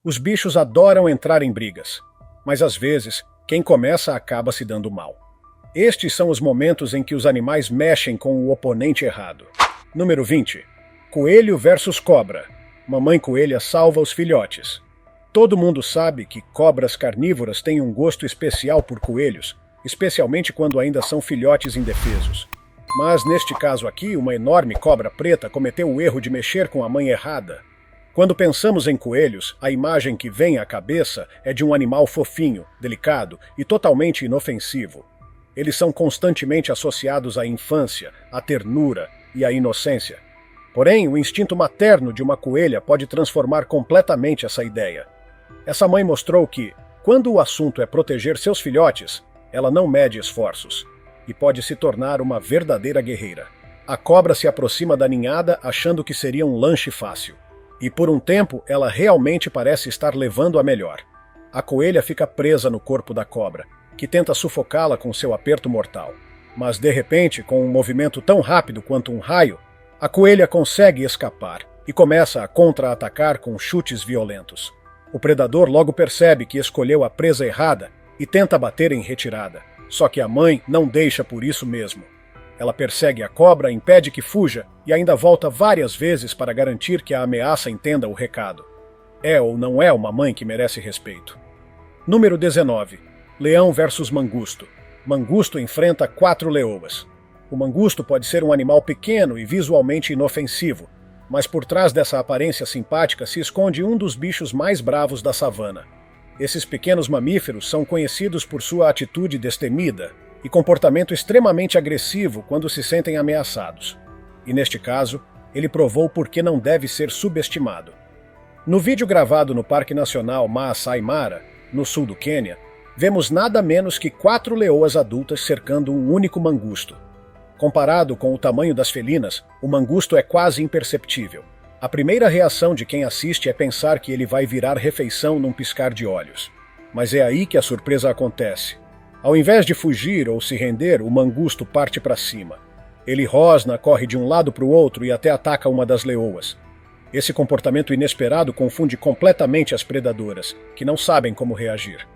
Os bichos adoram entrar em brigas, mas às vezes, quem começa acaba se dando mal. Estes são os momentos em que os animais mexem com o oponente errado. Número 20. Coelho versus cobra. Mamãe coelha salva os filhotes. Todo mundo sabe que cobras carnívoras têm um gosto especial por coelhos, especialmente quando ainda são filhotes indefesos. Mas neste caso aqui, uma enorme cobra preta cometeu o erro de mexer com a mãe errada. Quando pensamos em coelhos, a imagem que vem à cabeça é de um animal fofinho, delicado e totalmente inofensivo. Eles são constantemente associados à infância, à ternura e à inocência. Porém, o instinto materno de uma coelha pode transformar completamente essa ideia. Essa mãe mostrou que, quando o assunto é proteger seus filhotes, ela não mede esforços e pode se tornar uma verdadeira guerreira. A cobra se aproxima da ninhada achando que seria um lanche fácil. E por um tempo, ela realmente parece estar levando a melhor. A coelha fica presa no corpo da cobra, que tenta sufocá-la com seu aperto mortal. Mas, de repente, com um movimento tão rápido quanto um raio, a coelha consegue escapar e começa a contra-atacar com chutes violentos. O predador logo percebe que escolheu a presa errada e tenta bater em retirada. Só que a mãe não deixa por isso mesmo. Ela persegue a cobra, impede que fuja e ainda volta várias vezes para garantir que a ameaça entenda o recado. É ou não é uma mãe que merece respeito? Número 19. Leão versus mangusto. Mangusto enfrenta 4 leoas. O mangusto pode ser um animal pequeno e visualmente inofensivo, mas por trás dessa aparência simpática se esconde um dos bichos mais bravos da savana. Esses pequenos mamíferos são conhecidos por sua atitude destemida e comportamento extremamente agressivo quando se sentem ameaçados. E neste caso, ele provou por que não deve ser subestimado. No vídeo gravado no Parque Nacional Maasai Mara, no sul do Quênia, vemos nada menos que 4 leoas adultas cercando um único mangusto. Comparado com o tamanho das felinas, o mangusto é quase imperceptível. A primeira reação de quem assiste é pensar que ele vai virar refeição num piscar de olhos. Mas é aí que a surpresa acontece. Ao invés de fugir ou se render, o mangusto parte para cima. Ele rosna, corre de um lado para o outro e até ataca uma das leoas. Esse comportamento inesperado confunde completamente as predadoras, que não sabem como reagir.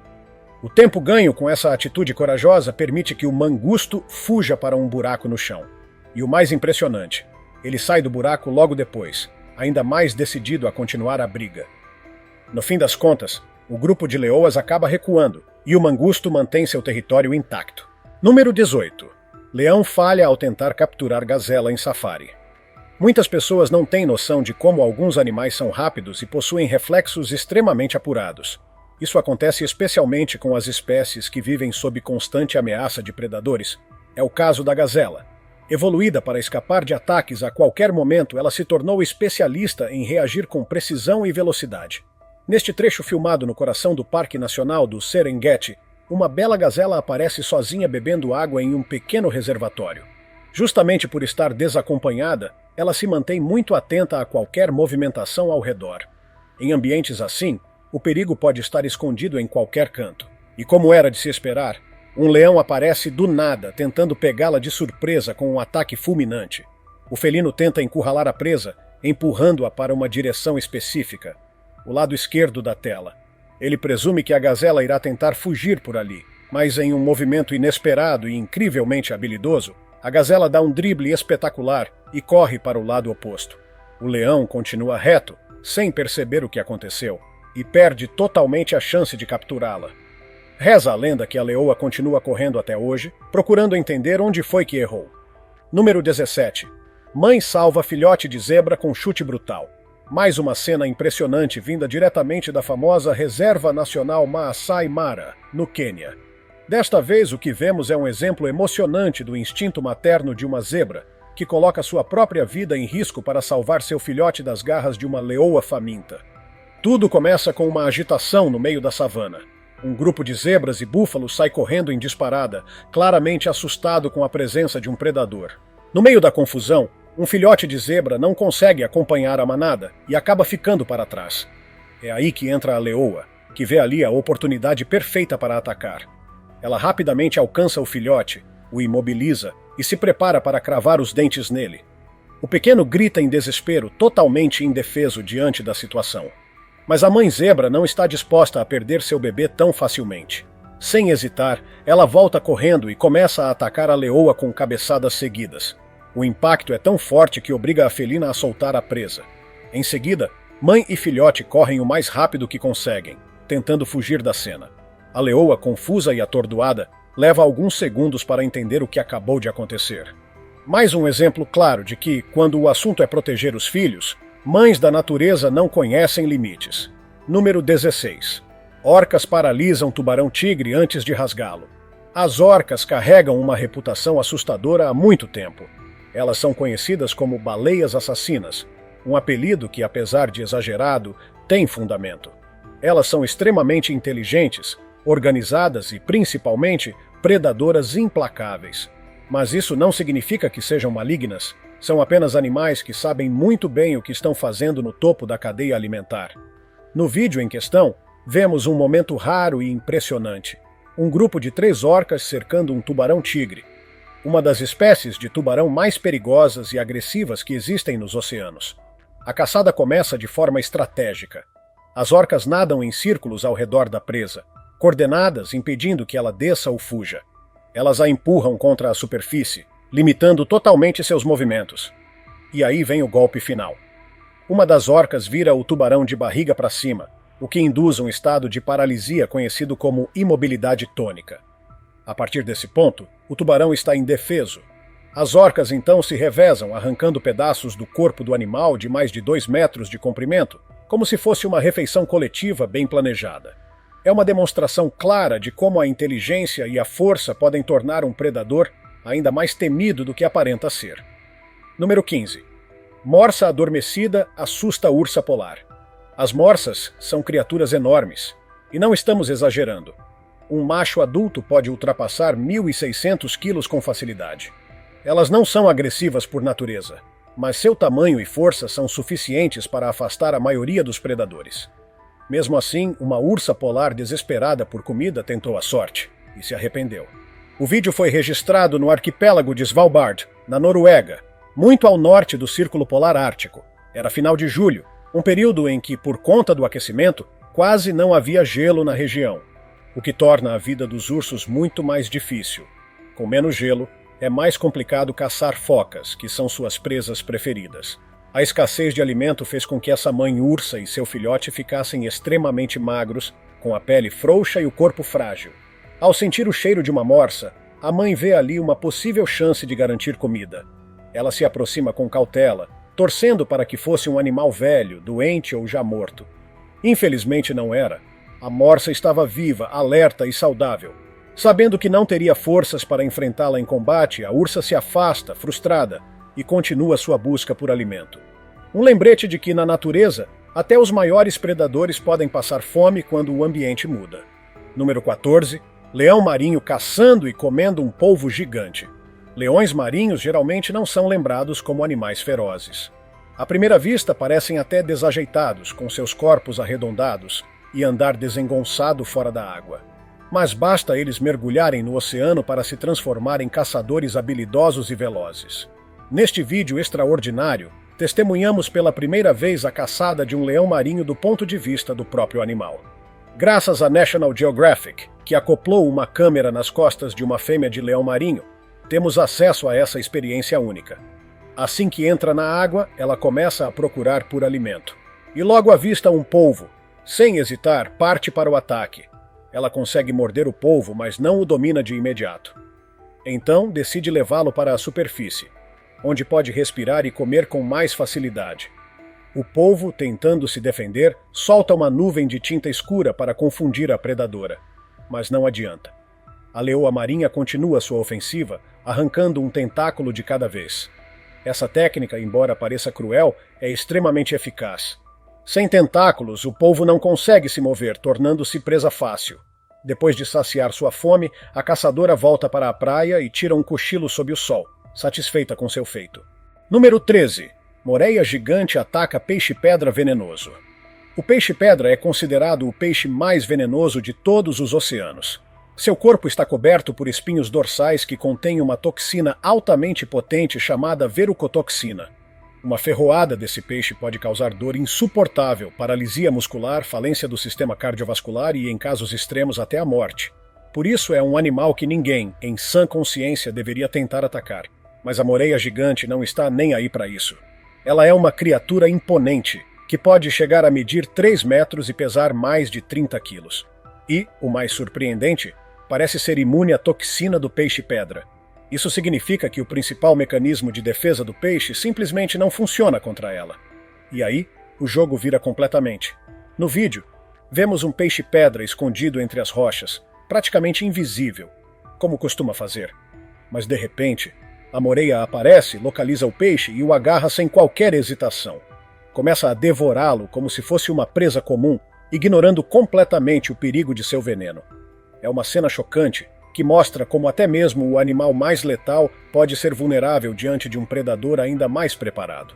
O tempo ganho com essa atitude corajosa permite que o mangusto fuja para um buraco no chão. E o mais impressionante, ele sai do buraco logo depois, ainda mais decidido a continuar a briga. No fim das contas, o grupo de leoas acaba recuando, e o mangusto mantém seu território intacto. Número 18. Leão falha ao tentar capturar gazela em safari. Muitas pessoas não têm noção de como alguns animais são rápidos e possuem reflexos extremamente apurados. Isso acontece especialmente com as espécies que vivem sob constante ameaça de predadores. É o caso da gazela. Evoluída para escapar de ataques a qualquer momento, ela se tornou especialista em reagir com precisão e velocidade. Neste trecho filmado no coração do Parque Nacional do Serengeti, uma bela gazela aparece sozinha bebendo água em um pequeno reservatório. Justamente por estar desacompanhada, ela se mantém muito atenta a qualquer movimentação ao redor. Em ambientes assim, o perigo pode estar escondido em qualquer canto. E como era de se esperar, um leão aparece do nada, tentando pegá-la de surpresa com um ataque fulminante. O felino tenta encurralar a presa, empurrando-a para uma direção específica, o lado esquerdo da tela. Ele presume que a gazela irá tentar fugir por ali, mas em um movimento inesperado e incrivelmente habilidoso, a gazela dá um drible espetacular e corre para o lado oposto. O leão continua reto, sem perceber o que aconteceu, e perde totalmente a chance de capturá-la. Reza a lenda que a leoa continua correndo até hoje, procurando entender onde foi que errou. Número 17. Mãe salva filhote de zebra com chute brutal. Mais uma cena impressionante vinda diretamente da famosa Reserva Nacional Maasai Mara, no Quênia. Desta vez, o que vemos é um exemplo emocionante do instinto materno de uma zebra, que coloca sua própria vida em risco para salvar seu filhote das garras de uma leoa faminta. Tudo começa com uma agitação no meio da savana. Um grupo de zebras e búfalos sai correndo em disparada, claramente assustado com a presença de um predador. No meio da confusão, um filhote de zebra não consegue acompanhar a manada e acaba ficando para trás. É aí que entra a leoa, que vê ali a oportunidade perfeita para atacar. Ela rapidamente alcança o filhote, o imobiliza e se prepara para cravar os dentes nele. O pequeno grita em desespero, totalmente indefeso diante da situação. Mas a mãe zebra não está disposta a perder seu bebê tão facilmente. Sem hesitar, ela volta correndo e começa a atacar a leoa com cabeçadas seguidas. O impacto é tão forte que obriga a felina a soltar a presa. Em seguida, mãe e filhote correm o mais rápido que conseguem, tentando fugir da cena. A leoa, confusa e atordoada, leva alguns segundos para entender o que acabou de acontecer. Mais um exemplo claro de que, quando o assunto é proteger os filhos, mães da natureza não conhecem limites. Número 16. Orcas paralisam tubarão-tigre antes de rasgá-lo. As orcas carregam uma reputação assustadora há muito tempo. Elas são conhecidas como baleias assassinas, um apelido que, apesar de exagerado, tem fundamento. Elas são extremamente inteligentes, organizadas e, principalmente, predadoras implacáveis. Mas isso não significa que sejam malignas. São apenas animais que sabem muito bem o que estão fazendo no topo da cadeia alimentar. No vídeo em questão, vemos um momento raro e impressionante. Um grupo de 3 orcas cercando um tubarão-tigre, uma das espécies de tubarão mais perigosas e agressivas que existem nos oceanos. A caçada começa de forma estratégica. As orcas nadam em círculos ao redor da presa, coordenadas impedindo que ela desça ou fuja. Elas a empurram contra a superfície, limitando totalmente seus movimentos. E aí vem o golpe final. Uma das orcas vira o tubarão de barriga para cima, o que induz um estado de paralisia conhecido como imobilidade tônica. A partir desse ponto, o tubarão está indefeso. As orcas então se revezam, arrancando pedaços do corpo do animal de mais de 2 metros de comprimento, como se fosse uma refeição coletiva bem planejada. É uma demonstração clara de como a inteligência e a força podem tornar um predador ainda mais temido do que aparenta ser. Número 15. Morsa adormecida assusta ursa polar. As morsas são criaturas enormes, e não estamos exagerando. Um macho adulto pode ultrapassar 1.600 quilos com facilidade. Elas não são agressivas por natureza, mas seu tamanho e força são suficientes para afastar a maioria dos predadores. Mesmo assim, uma ursa polar desesperada por comida tentou a sorte, e se arrependeu. O vídeo foi registrado no arquipélago de Svalbard, na Noruega, muito ao norte do Círculo Polar Ártico. Era final de julho, um período em que, por conta do aquecimento, quase não havia gelo na região, o que torna a vida dos ursos muito mais difícil. Com menos gelo, é mais complicado caçar focas, que são suas presas preferidas. A escassez de alimento fez com que essa mãe ursa e seu filhote ficassem extremamente magros, com a pele frouxa e o corpo frágil. Ao sentir o cheiro de uma morsa, a mãe vê ali uma possível chance de garantir comida. Ela se aproxima com cautela, torcendo para que fosse um animal velho, doente ou já morto. Infelizmente não era. A morsa estava viva, alerta e saudável. Sabendo que não teria forças para enfrentá-la em combate, a ursa se afasta, frustrada, e continua sua busca por alimento. Um lembrete de que, na natureza, até os maiores predadores podem passar fome quando o ambiente muda. Número 14. Leão marinho caçando e comendo um polvo gigante. Leões marinhos geralmente não são lembrados como animais ferozes. À primeira vista, parecem até desajeitados, com seus corpos arredondados e andar desengonçado fora da água. Mas basta eles mergulharem no oceano para se transformar em caçadores habilidosos e velozes. Neste vídeo extraordinário, testemunhamos pela primeira vez a caçada de um leão marinho do ponto de vista do próprio animal. Graças à National Geographic, que acoplou uma câmera nas costas de uma fêmea de leão marinho, temos acesso a essa experiência única. Assim que entra na água, ela começa a procurar por alimento. E logo avista um polvo. Sem hesitar, parte para o ataque. Ela consegue morder o polvo, mas não o domina de imediato. Então, decide levá-lo para a superfície, onde pode respirar e comer com mais facilidade. O polvo, tentando se defender, solta uma nuvem de tinta escura para confundir a predadora. Mas não adianta. A leoa marinha continua sua ofensiva, arrancando um tentáculo de cada vez. Essa técnica, embora pareça cruel, é extremamente eficaz. Sem tentáculos, o polvo não consegue se mover, tornando-se presa fácil. Depois de saciar sua fome, a caçadora volta para a praia e tira um cochilo sob o sol, satisfeita com seu feito. Número 13. Moreia gigante ataca peixe-pedra venenoso. O peixe-pedra é considerado o peixe mais venenoso de todos os oceanos. Seu corpo está coberto por espinhos dorsais que contêm uma toxina altamente potente chamada verucotoxina. Uma ferroada desse peixe pode causar dor insuportável, paralisia muscular, falência do sistema cardiovascular e, em casos extremos, até a morte. Por isso é um animal que ninguém, em sã consciência, deveria tentar atacar. Mas a moreia gigante não está nem aí para isso. Ela é uma criatura imponente, que pode chegar a medir 3 metros e pesar mais de 30 quilos. E, o mais surpreendente, parece ser imune à toxina do peixe-pedra. Isso significa que o principal mecanismo de defesa do peixe simplesmente não funciona contra ela. E aí, o jogo vira completamente. No vídeo, vemos um peixe-pedra escondido entre as rochas, praticamente invisível, como costuma fazer. Mas de repente, a moreia aparece, localiza o peixe e o agarra sem qualquer hesitação. Começa a devorá-lo como se fosse uma presa comum, ignorando completamente o perigo de seu veneno. É uma cena chocante que mostra como até mesmo o animal mais letal pode ser vulnerável diante de um predador ainda mais preparado.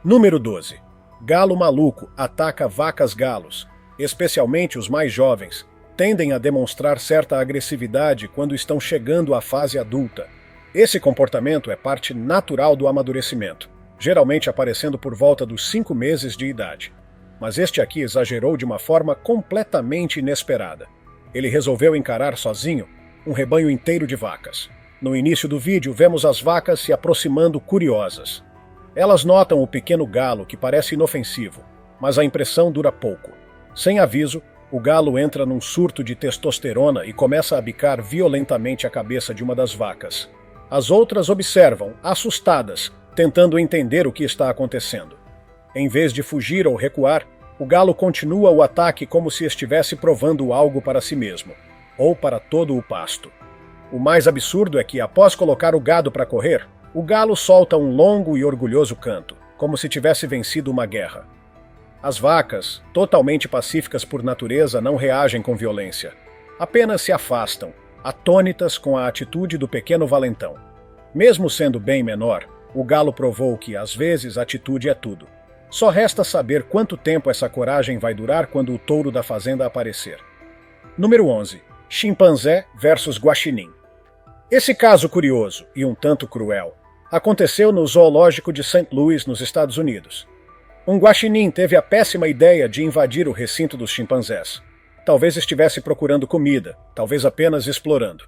Número 12. Galo maluco ataca vacas-galos. Especialmente os mais jovens tendem a demonstrar certa agressividade quando estão chegando à fase adulta. Esse comportamento é parte natural do amadurecimento, geralmente aparecendo por volta dos 5 meses de idade. Mas este aqui exagerou de uma forma completamente inesperada. Ele resolveu encarar sozinho um rebanho inteiro de vacas. No início do vídeo, vemos as vacas se aproximando curiosas. Elas notam o pequeno galo, que parece inofensivo, mas a impressão dura pouco. Sem aviso, o galo entra num surto de testosterona e começa a bicar violentamente a cabeça de uma das vacas. As outras observam, assustadas, tentando entender o que está acontecendo. Em vez de fugir ou recuar, o galo continua o ataque como se estivesse provando algo para si mesmo, ou para todo o pasto. O mais absurdo é que, após colocar o gado para correr, o galo solta um longo e orgulhoso canto, como se tivesse vencido uma guerra. As vacas, totalmente pacíficas por natureza, não reagem com violência. Apenas se afastam, atônitas com a atitude do pequeno valentão. Mesmo sendo bem menor, o galo provou que, às vezes, atitude é tudo. Só resta saber quanto tempo essa coragem vai durar quando o touro da fazenda aparecer. Número 11. Chimpanzé versus guaxinim. Esse caso curioso e um tanto cruel aconteceu no zoológico de St. Louis, nos Estados Unidos. Um guaxinim teve a péssima ideia de invadir o recinto dos chimpanzés. Talvez estivesse procurando comida, talvez apenas explorando.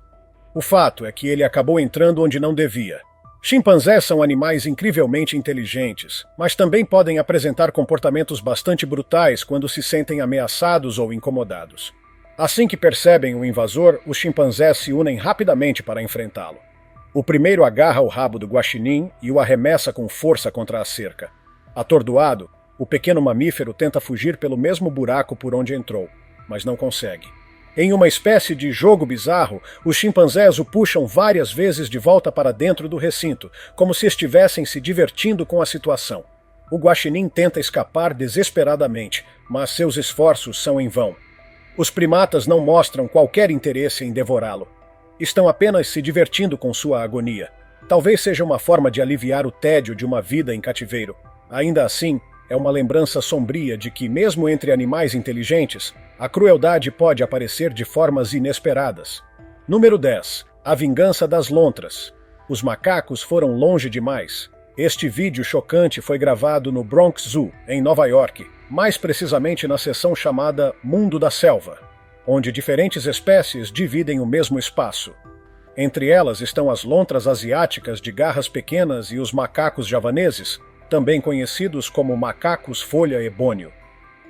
O fato é que ele acabou entrando onde não devia. Chimpanzés são animais incrivelmente inteligentes, mas também podem apresentar comportamentos bastante brutais quando se sentem ameaçados ou incomodados. Assim que percebem o invasor, os chimpanzés se unem rapidamente para enfrentá-lo. O primeiro agarra o rabo do guaxinim e o arremessa com força contra a cerca. Atordoado, o pequeno mamífero tenta fugir pelo mesmo buraco por onde entrou, mas não consegue. Em uma espécie de jogo bizarro, os chimpanzés o puxam várias vezes de volta para dentro do recinto, como se estivessem se divertindo com a situação. O guaxinim tenta escapar desesperadamente, mas seus esforços são em vão. Os primatas não mostram qualquer interesse em devorá-lo. Estão apenas se divertindo com sua agonia. Talvez seja uma forma de aliviar o tédio de uma vida em cativeiro. Ainda assim, é uma lembrança sombria de que, mesmo entre animais inteligentes, a crueldade pode aparecer de formas inesperadas. Número 10. A vingança das lontras. Os macacos foram longe demais. Este vídeo chocante foi gravado no Bronx Zoo, em Nova York, mais precisamente na seção chamada Mundo da Selva, onde diferentes espécies dividem o mesmo espaço. Entre elas estão as lontras asiáticas de garras pequenas e os macacos javaneses, também conhecidos como macacos folha ebônio.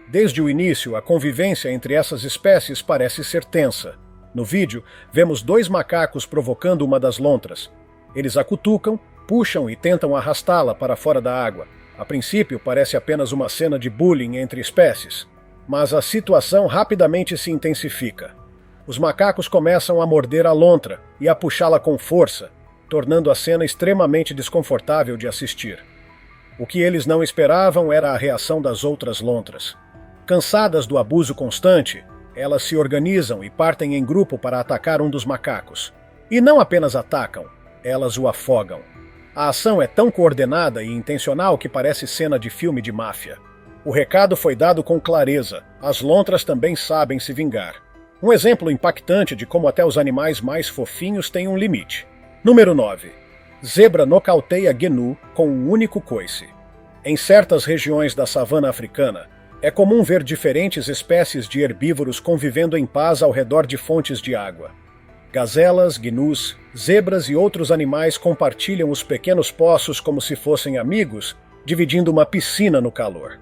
Desde o início, a convivência entre essas espécies parece ser tensa. No vídeo, vemos 2 macacos provocando uma das lontras. Eles a cutucam, puxam e tentam arrastá-la para fora da água. A princípio, parece apenas uma cena de bullying entre espécies, mas a situação rapidamente se intensifica. Os macacos começam a morder a lontra e a puxá-la com força, tornando a cena extremamente desconfortável de assistir. O que eles não esperavam era a reação das outras lontras. Cansadas do abuso constante, elas se organizam e partem em grupo para atacar um dos macacos. E não apenas atacam, elas o afogam. A ação é tão coordenada e intencional que parece cena de filme de máfia. O recado foi dado com clareza. As lontras também sabem se vingar. Um exemplo impactante de como até os animais mais fofinhos têm um limite. Número 9. Zebra nocauteia gnu com um único coice. Em certas regiões da savana africana, é comum ver diferentes espécies de herbívoros convivendo em paz ao redor de fontes de água. Gazelas, gnus, zebras e outros animais compartilham os pequenos poços como se fossem amigos, dividindo uma piscina no calor.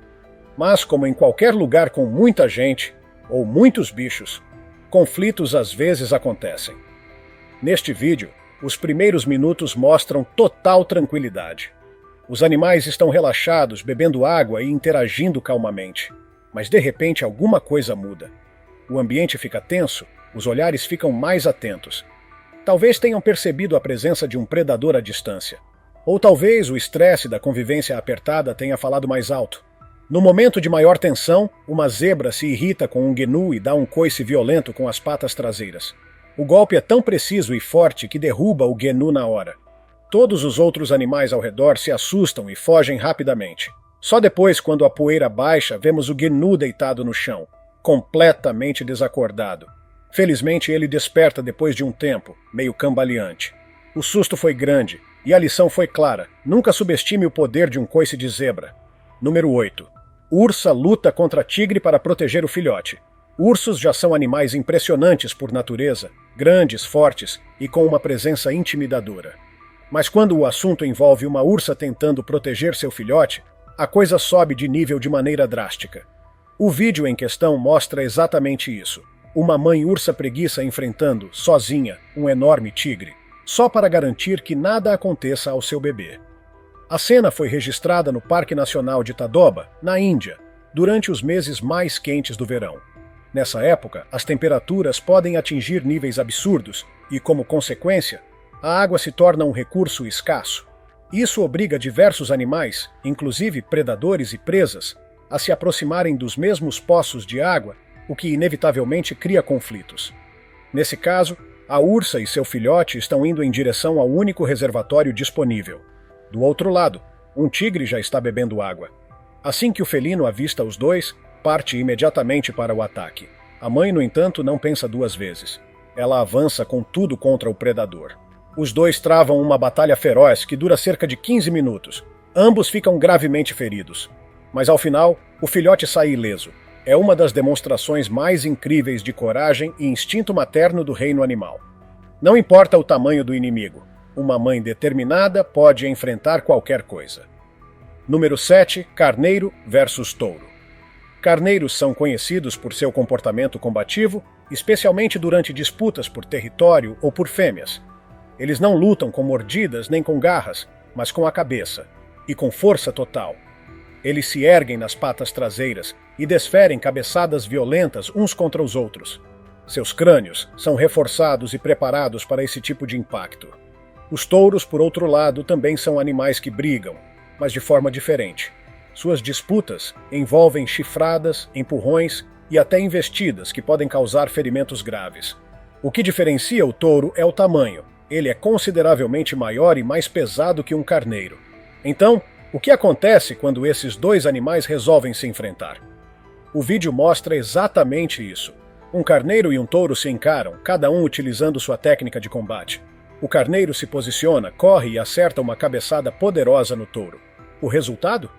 Mas, como em qualquer lugar com muita gente, ou muitos bichos, conflitos às vezes acontecem. Neste vídeo, os primeiros minutos mostram total tranquilidade. Os animais estão relaxados, bebendo água e interagindo calmamente. Mas de repente alguma coisa muda. O ambiente fica tenso, os olhares ficam mais atentos. Talvez tenham percebido a presença de um predador à distância. Ou talvez o estresse da convivência apertada tenha falado mais alto. No momento de maior tensão, uma zebra se irrita com um gnu e dá um coice violento com as patas traseiras. O golpe é tão preciso e forte que derruba o gnu na hora. Todos os outros animais ao redor se assustam e fogem rapidamente. Só depois, quando a poeira baixa, vemos o gnu deitado no chão, completamente desacordado. Felizmente, ele desperta depois de um tempo, meio cambaleante. O susto foi grande, e a lição foi clara: nunca subestime o poder de um coice de zebra. Número 8. Ursa luta contra tigre para proteger o filhote. Ursos já são animais impressionantes por natureza, grandes, fortes e com uma presença intimidadora. Mas quando o assunto envolve uma ursa tentando proteger seu filhote, a coisa sobe de nível de maneira drástica. O vídeo em questão mostra exatamente isso. Uma mãe ursa preguiça enfrentando, sozinha, um enorme tigre, só para garantir que nada aconteça ao seu bebê. A cena foi registrada no Parque Nacional de Tadoba, na Índia, durante os meses mais quentes do verão. Nessa época, as temperaturas podem atingir níveis absurdos e, como consequência, a água se torna um recurso escasso. Isso obriga diversos animais, inclusive predadores e presas, a se aproximarem dos mesmos poços de água, o que inevitavelmente cria conflitos. Nesse caso, a ursa e seu filhote estão indo em direção ao único reservatório disponível. Do outro lado, um tigre já está bebendo água. Assim que o felino avista os dois, parte imediatamente para o ataque. A mãe, no entanto, não pensa duas vezes. Ela avança com tudo contra o predador. Os dois travam uma batalha feroz que dura cerca de 15 minutos. Ambos ficam gravemente feridos. Mas ao final, o filhote sai ileso. É uma das demonstrações mais incríveis de coragem e instinto materno do reino animal. Não importa o tamanho do inimigo, uma mãe determinada pode enfrentar qualquer coisa. Número 7. Carneiro versus touro. Carneiros são conhecidos por seu comportamento combativo, especialmente durante disputas por território ou por fêmeas. Eles não lutam com mordidas nem com garras, mas com a cabeça, e com força total. Eles se erguem nas patas traseiras e desferem cabeçadas violentas uns contra os outros. Seus crânios são reforçados e preparados para esse tipo de impacto. Os touros, por outro lado, também são animais que brigam, mas de forma diferente. Suas disputas envolvem chifradas, empurrões e até investidas que podem causar ferimentos graves. O que diferencia o touro é o tamanho. Ele é consideravelmente maior e mais pesado que um carneiro. Então, o que acontece quando esses dois animais resolvem se enfrentar? O vídeo mostra exatamente isso. Um carneiro e um touro se encaram, cada um utilizando sua técnica de combate. O carneiro se posiciona, corre e acerta uma cabeçada poderosa no touro. O resultado?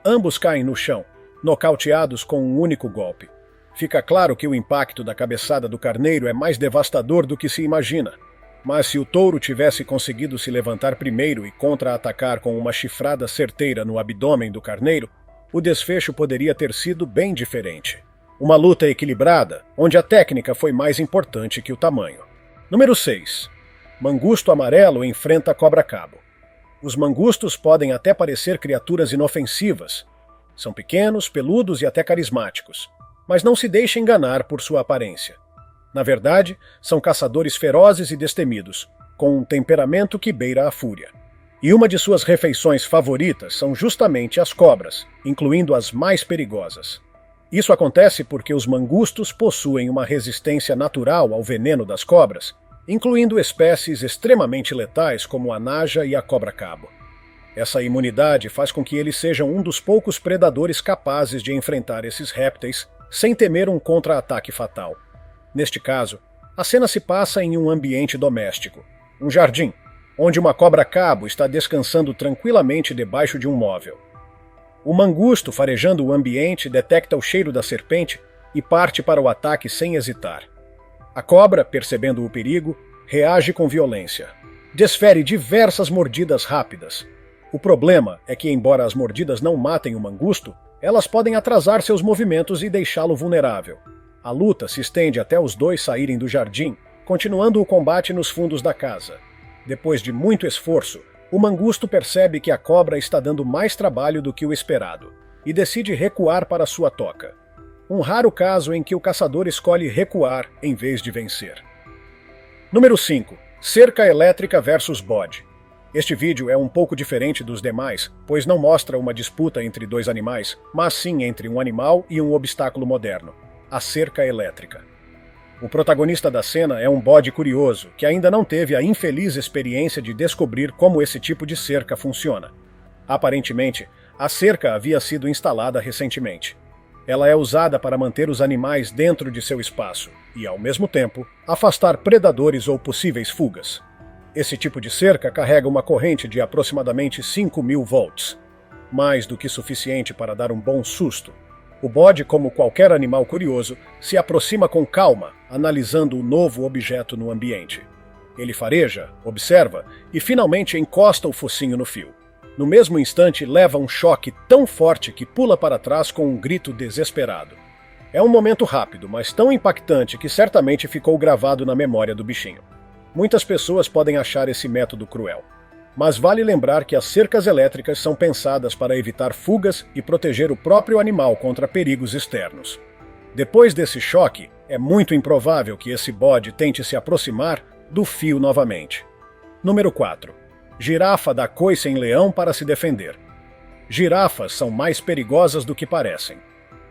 Ambos caem no chão, nocauteados com um único golpe. Fica claro que o impacto da cabeçada do carneiro é mais devastador do que se imagina. Mas se o touro tivesse conseguido se levantar primeiro e contra-atacar com uma chifrada certeira no abdômen do carneiro, o desfecho poderia ter sido bem diferente. Uma luta equilibrada, onde a técnica foi mais importante que o tamanho. Número 6. Mangusto amarelo enfrenta cobra-cabo. Os mangustos podem até parecer criaturas inofensivas. São pequenos, peludos e até carismáticos. Mas não se deixe enganar por sua aparência. Na verdade, são caçadores ferozes e destemidos, com um temperamento que beira a fúria. E uma de suas refeições favoritas são justamente as cobras, incluindo as mais perigosas. Isso acontece porque os mangustos possuem uma resistência natural ao veneno das cobras, incluindo espécies extremamente letais como a naja e a cobra-cabo. Essa imunidade faz com que eles sejam um dos poucos predadores capazes de enfrentar esses répteis sem temer um contra-ataque fatal. Neste caso, a cena se passa em um ambiente doméstico, um jardim, onde uma cobra-cabo está descansando tranquilamente debaixo de um móvel. O mangusto, farejando o ambiente, detecta o cheiro da serpente e parte para o ataque sem hesitar. A cobra, percebendo o perigo, reage com violência. Desfere diversas mordidas rápidas. O problema é que, embora as mordidas não matem o mangusto, elas podem atrasar seus movimentos e deixá-lo vulnerável. A luta se estende até os dois saírem do jardim, continuando o combate nos fundos da casa. Depois de muito esforço, o mangusto percebe que a cobra está dando mais trabalho do que o esperado e decide recuar para sua toca. Um raro caso em que o caçador escolhe recuar em vez de vencer. Número 5. Cerca elétrica versus bode. Este vídeo é um pouco diferente dos demais, pois não mostra uma disputa entre dois animais, mas sim entre um animal e um obstáculo moderno, a cerca elétrica. O protagonista da cena é um bode curioso, que ainda não teve a infeliz experiência de descobrir como esse tipo de cerca funciona. Aparentemente, a cerca havia sido instalada recentemente. Ela é usada para manter os animais dentro de seu espaço e, ao mesmo tempo, afastar predadores ou possíveis fugas. Esse tipo de cerca carrega uma corrente de aproximadamente 5.000 volts, mais do que suficiente para dar um bom susto. O bode, como qualquer animal curioso, se aproxima com calma, analisando o novo objeto no ambiente. Ele fareja, observa e finalmente encosta o focinho no fio. No mesmo instante, leva um choque tão forte que pula para trás com um grito desesperado. É um momento rápido, mas tão impactante que certamente ficou gravado na memória do bichinho. Muitas pessoas podem achar esse método cruel, mas vale lembrar que as cercas elétricas são pensadas para evitar fugas e proteger o próprio animal contra perigos externos. Depois desse choque, é muito improvável que esse bode tente se aproximar do fio novamente. Número 4. Girafa dá coice em leão para se defender. Girafas são mais perigosas do que parecem.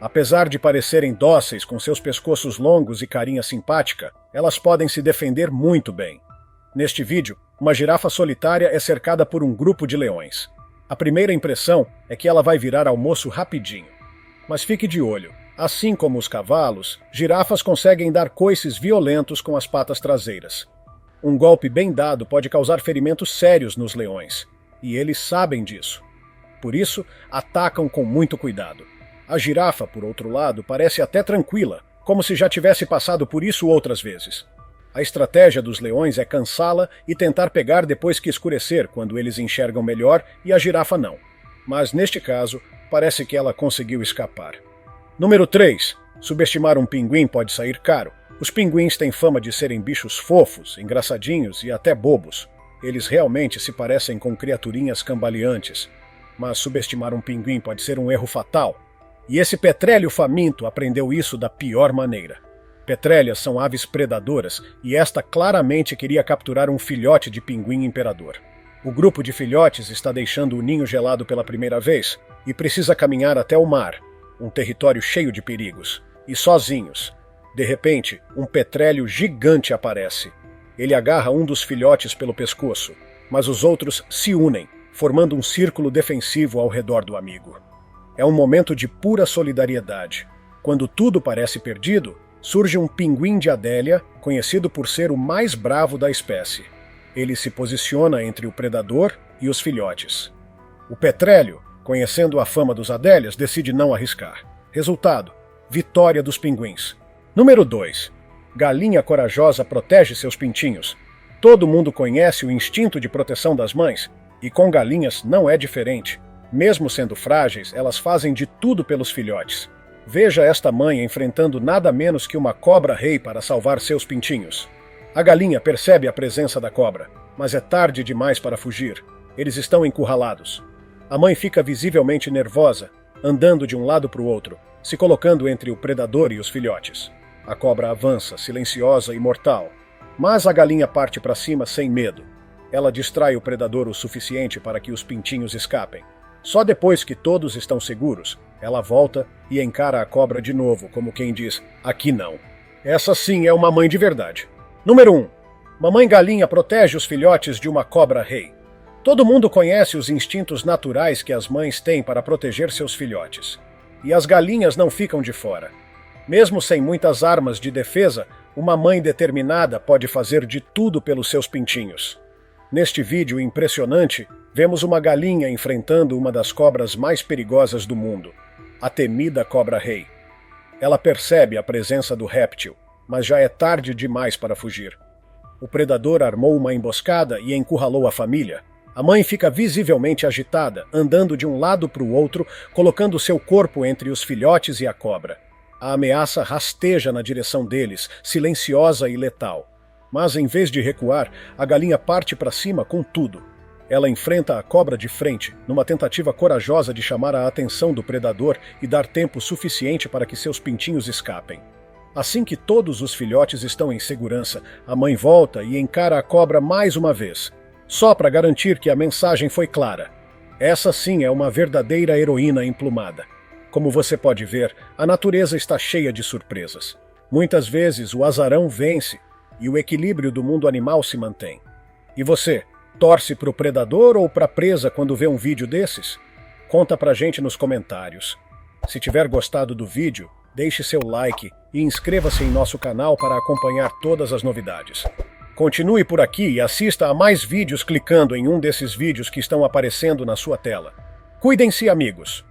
Apesar de parecerem dóceis com seus pescoços longos e carinha simpática, elas podem se defender muito bem. Neste vídeo, uma girafa solitária é cercada por um grupo de leões. A primeira impressão é que ela vai virar almoço rapidinho. Mas fique de olho. Assim como os cavalos, girafas conseguem dar coices violentos com as patas traseiras. Um golpe bem dado pode causar ferimentos sérios nos leões, e eles sabem disso. Por isso, atacam com muito cuidado. A girafa, por outro lado, parece até tranquila, como se já tivesse passado por isso outras vezes. A estratégia dos leões é cansá-la e tentar pegar depois que escurecer, quando eles enxergam melhor e a girafa não. Mas neste caso, parece que ela conseguiu escapar. Número 3. Subestimar um pinguim pode sair caro. Os pinguins têm fama de serem bichos fofos, engraçadinhos e até bobos. Eles realmente se parecem com criaturinhas cambaleantes. Mas subestimar um pinguim pode ser um erro fatal. E esse petrélio faminto aprendeu isso da pior maneira. Petrélias são aves predadoras e esta claramente queria capturar um filhote de pinguim imperador. O grupo de filhotes está deixando o ninho gelado pela primeira vez e precisa caminhar até o mar, um território cheio de perigos, e sozinhos. De repente, um petrélio gigante aparece. Ele agarra um dos filhotes pelo pescoço, mas os outros se unem, formando um círculo defensivo ao redor do amigo. É um momento de pura solidariedade. Quando tudo parece perdido, surge um pinguim de Adélia, conhecido por ser o mais bravo da espécie. Ele se posiciona entre o predador e os filhotes. O petrélio, conhecendo a fama dos Adélias, decide não arriscar. Resultado: vitória dos pinguins. Número 2. Galinha corajosa protege seus pintinhos. Todo mundo conhece o instinto de proteção das mães, e com galinhas não é diferente. Mesmo sendo frágeis, elas fazem de tudo pelos filhotes. Veja esta mãe enfrentando nada menos que uma cobra-rei para salvar seus pintinhos. A galinha percebe a presença da cobra, mas é tarde demais para fugir. Eles estão encurralados. A mãe fica visivelmente nervosa, andando de um lado para o outro, se colocando entre o predador e os filhotes. A cobra avança, silenciosa e mortal, mas a galinha parte para cima sem medo. Ela distrai o predador o suficiente para que os pintinhos escapem. Só depois que todos estão seguros, ela volta e encara a cobra de novo, como quem diz, aqui não. Essa sim é uma mãe de verdade. Número 1. Mamãe galinha protege os filhotes de uma cobra-rei. Todo mundo conhece os instintos naturais que as mães têm para proteger seus filhotes. E as galinhas não ficam de fora. Mesmo sem muitas armas de defesa, uma mãe determinada pode fazer de tudo pelos seus pintinhos. Neste vídeo impressionante, Vemos uma galinha enfrentando uma das cobras mais perigosas do mundo, a temida cobra-rei. Ela percebe a presença do réptil, mas já é tarde demais para fugir. O predador armou uma emboscada e encurralou a família. A mãe fica visivelmente agitada, andando de um lado para o outro, colocando seu corpo entre os filhotes e a cobra. A ameaça rasteja na direção deles, silenciosa e letal. Mas, em vez de recuar, a galinha parte para cima com tudo. Ela enfrenta a cobra de frente, numa tentativa corajosa de chamar a atenção do predador e dar tempo suficiente para que seus pintinhos escapem. Assim que todos os filhotes estão em segurança, a mãe volta e encara a cobra mais uma vez, só para garantir que a mensagem foi clara. Essa sim é uma verdadeira heroína emplumada. Como você pode ver, a natureza está cheia de surpresas. Muitas vezes o azarão vence e o equilíbrio do mundo animal se mantém. E você, torce para o predador ou para a presa quando vê um vídeo desses? Conta pra gente nos comentários. Se tiver gostado do vídeo, deixe seu like e inscreva-se em nosso canal para acompanhar todas as novidades. Continue por aqui e assista a mais vídeos clicando em um desses vídeos que estão aparecendo na sua tela. Cuidem-se, amigos!